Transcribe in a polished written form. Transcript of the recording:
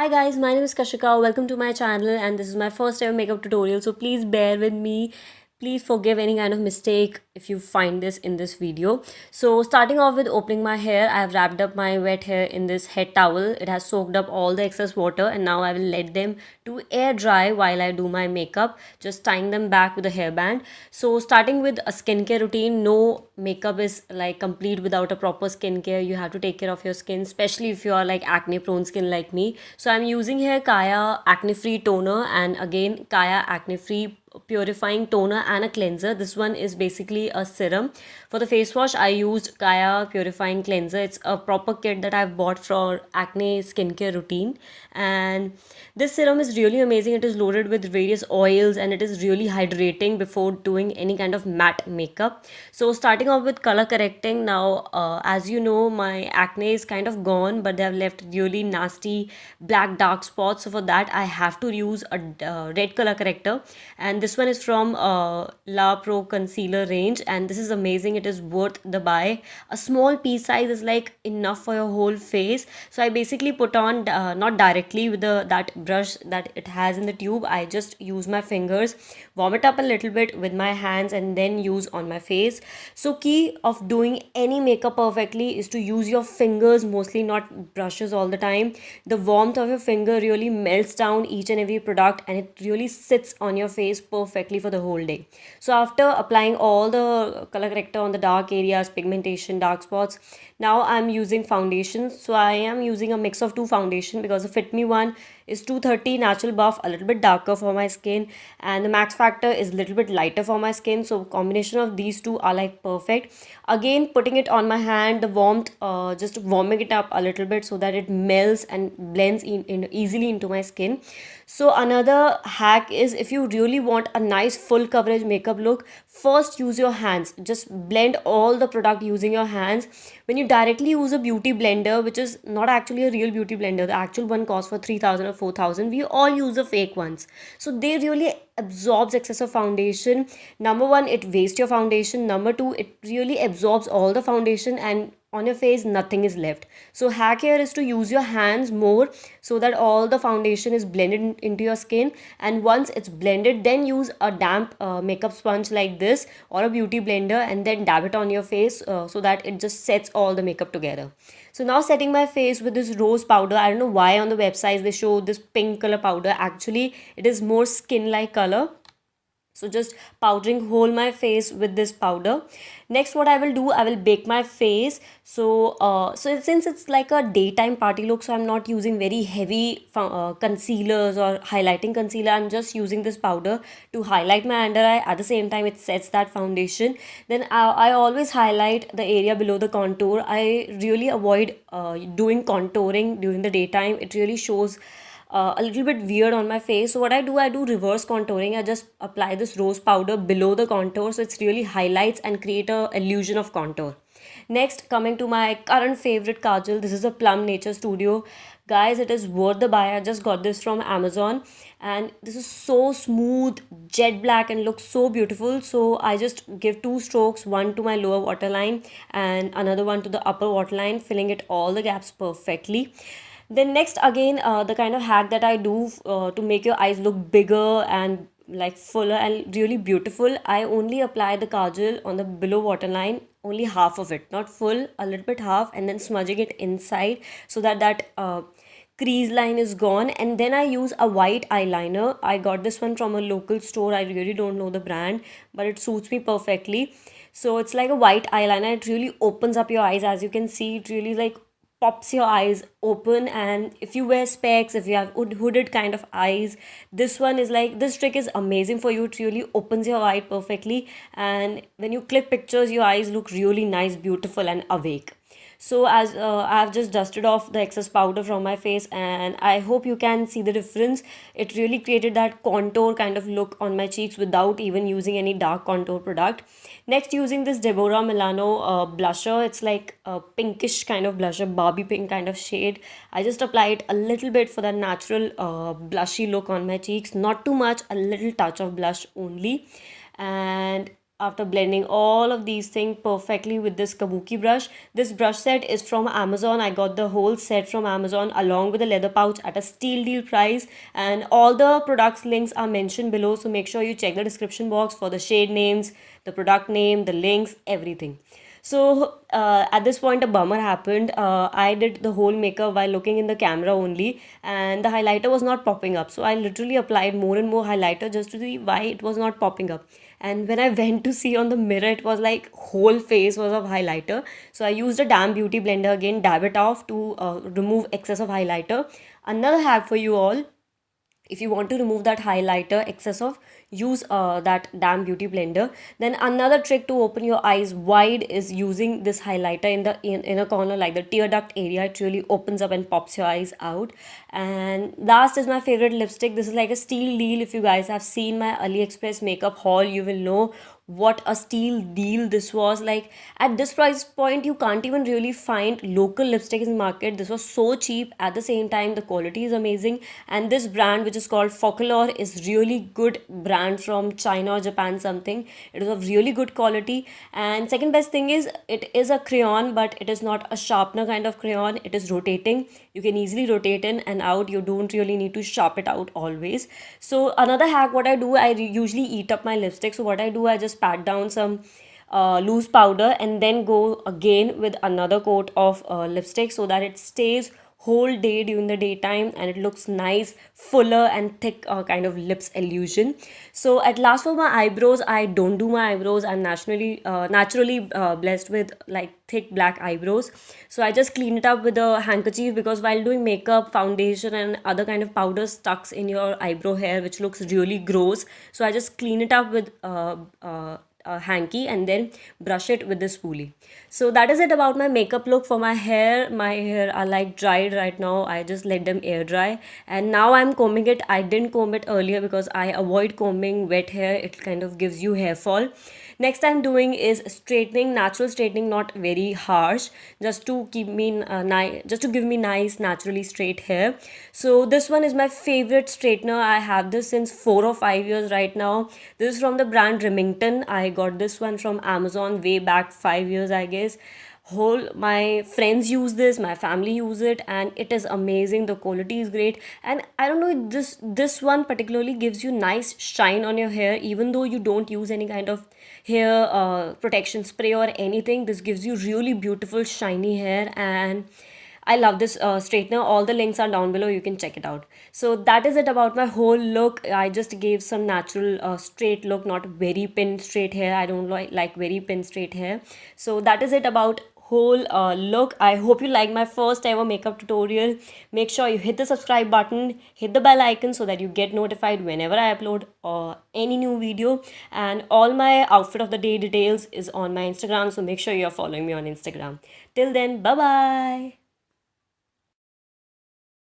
Hi guys, my name is Kashika. Welcome to my channel and this is my first ever makeup tutorial. So please bear with me. Please forgive any kind of mistake if you find this in this video. So starting off with opening my hair, I have wrapped up my wet hair in this head towel. It has soaked up all the excess water and now I will let them to air dry while I do my makeup, just tying them back with a hairband. So starting with a skincare routine, no makeup is like complete without a proper skincare. You have to take care of your skin, especially if you are like acne prone skin like me. So I'm using here Kaya acne free toner and again Kaya acne free purifying toner and a cleanser. This one is basically a serum. For the face wash I used Kaya purifying cleanser. It's a proper kit that I've bought for acne skincare routine, and this serum is really amazing. It is loaded with various oils and it is really hydrating before doing any kind of matte makeup. So starting off with color correcting now, as you know, my acne is kind of gone, but they have left really nasty black dark spots. So for that I have to use a red color corrector, and this one is from La Pro concealer range, and this is amazing. It is worth the buy. A small piece size is like enough for your whole face. So I basically put on not directly with the that brush that it has in the tube. I just use my fingers, warm it up a little bit with my hands, and then use on my face. So key of doing any makeup perfectly is to use your fingers mostly, not brushes all the time. The warmth of your finger really melts down each and every product and it really sits on your face perfectly for the whole day. So after applying all the color corrector on the dark areas, pigmentation, dark spots, now I'm using foundation. So I am using a mix of two foundation because the Fit Me one is 230 natural buff, a little bit darker for my skin, and the max factor is a little bit lighter for my skin. So combination of these two are like perfect. Again, putting it on my hand, the warmth, just warming it up a little bit so that it melts and blends in easily into my skin. So another hack is, if you really want a nice full coverage makeup look, first use your hands. Just blend all the product using your hands. When you directly use a beauty blender, which is not actually a real beauty blender, the actual one costs for 3,000 or 4,000. We all use the fake ones. So they really absorbs excess of foundation. Number one, it wastes your foundation. Number two, it really absorbs all the foundation and on your face nothing is left. So hack here is to use your hands more so that all the foundation is blended into your skin, and once it's blended, then use a damp makeup sponge like this or a beauty blender and then dab it on your face so that it just sets all the makeup together. So now setting my face with this rose powder. I don't know why on the websites they show this pink color powder. Actually it is more skin like color. So just powdering whole my face with this powder. Next what I will do, I will bake my face. So since it's like a daytime party look, so I'm not using very heavy concealers or highlighting concealer. I'm just using this powder to highlight my under eye. At the same time it sets that foundation. Then I always highlight the area below the contour. I really avoid doing contouring during the daytime. It really shows a little bit weird on my face. So what I do reverse contouring. I just apply this rose powder below the contour, so it's really highlights and create a illusion of contour. Next, coming to my current favorite kajal. This is a Plum Nature Studio. Guys, it is worth the buy. I just got this from Amazon and this is so smooth, jet black, and looks so beautiful. So I just give two strokes, one to my lower waterline and another one to the upper waterline, filling it all the gaps perfectly. Then next, again, the kind of hack that I do to make your eyes look bigger and like fuller and really beautiful, I only apply the kajal on the below waterline, only half of it, not full, a little bit half, and then smudging it inside so that crease line is gone. And then I use a white eyeliner. I got this one from a local store. I really don't know the brand, but it suits me perfectly. So it's like a white eyeliner. It really opens up your eyes. As you can see, it really like pops your eyes open. And if you wear specs, if you have hooded kind of eyes, this one is like, this trick is amazing for you. It really opens your eye perfectly, and when you click pictures your eyes look really nice, beautiful, and awake. So as I've just dusted off the excess powder from my face, and I hope you can see the difference. It really created that contour kind of look on my cheeks without even using any dark contour product. Next, using this Deborah Milano blusher. It's like a pinkish kind of blusher, Barbie pink kind of shade. I just apply it a little bit for that natural blushy look on my cheeks. Not too much, a little touch of blush only. And after blending all of these things perfectly with this kabuki brush. This brush set is from Amazon. I got the whole set from Amazon along with the leather pouch at a steal deal price, and all the products links are mentioned below, so make sure you check the description box for the shade names, the product name, the links, everything. So at this point a bummer happened. I did the whole makeup while looking in the camera only, and the highlighter was not popping up, so I literally applied more and more highlighter just to see why it was not popping up. And when I went to see on the mirror, it was like whole face was of highlighter. So I used a damn beauty blender again, dab it off to remove excess of highlighter. Another hack for you all: if you want to remove that highlighter excess of, use that damn beauty blender. Then another trick to open your eyes wide is using this highlighter in the inner corner, like the tear duct area. It really opens up and pops your eyes out. And last is my favorite lipstick. This is like a steal deal. If you guys have seen my AliExpress makeup haul, you will know what a steal deal this was. Like, at this price point you can't even really find local lipstick in the market. This was so cheap, at the same time the quality is amazing. And this brand, which is called Folklore, is really good brand from China or Japan something. It is of really good quality. And second best thing is, it is a crayon, but it is not a sharpener kind of crayon. It is rotating. You can easily rotate in and out. You don't really need to sharp it out always. So another hack, what I do, I usually eat up my lipstick. So what I do, I just pat down some loose powder and then go again with another coat of lipstick, so that it stays whole day during the daytime and it looks nice, fuller and thick kind of lips illusion. So at last, for my eyebrows, I don't do my eyebrows. I'm naturally blessed with like thick black eyebrows. So I just clean it up with a handkerchief, because while doing makeup, foundation and other kind of powder stucks in your eyebrow hair, which looks really gross. So I just clean it up with a hanky and then brush it with this spoolie. So that is it about my makeup look. For my hair are like dried right now. I just let them air dry, and now I'm combing it. I didn't comb it earlier because I avoid combing wet hair. It kind of gives you hair fall. Next I'm doing is straightening, natural straightening, not very harsh, just to keep me just to give me nice naturally straight hair. So this one is my favorite straightener. I have this since 4 or 5 years right now. This is from the brand Remington. I got this one from Amazon way back 5 years, I guess. Whole my friends use this, my family use it, and it is amazing. The quality is great, and I don't know, this one particularly gives you nice shine on your hair, even though you don't use any kind of hair protection spray or anything. This gives you really beautiful shiny hair, and I love this straightener. All the links are down below, you can check it out. So that is it about my whole look. I just gave some natural straight look, not very pin straight hair. I don't like very pin straight hair. So that is it about whole look. I hope you like my first ever makeup tutorial. Make sure you hit the subscribe button, hit the bell icon, so that you get notified whenever I upload any new video. And all my outfit of the day details is on my Instagram, so make sure you're following me on Instagram. Till then, bye bye.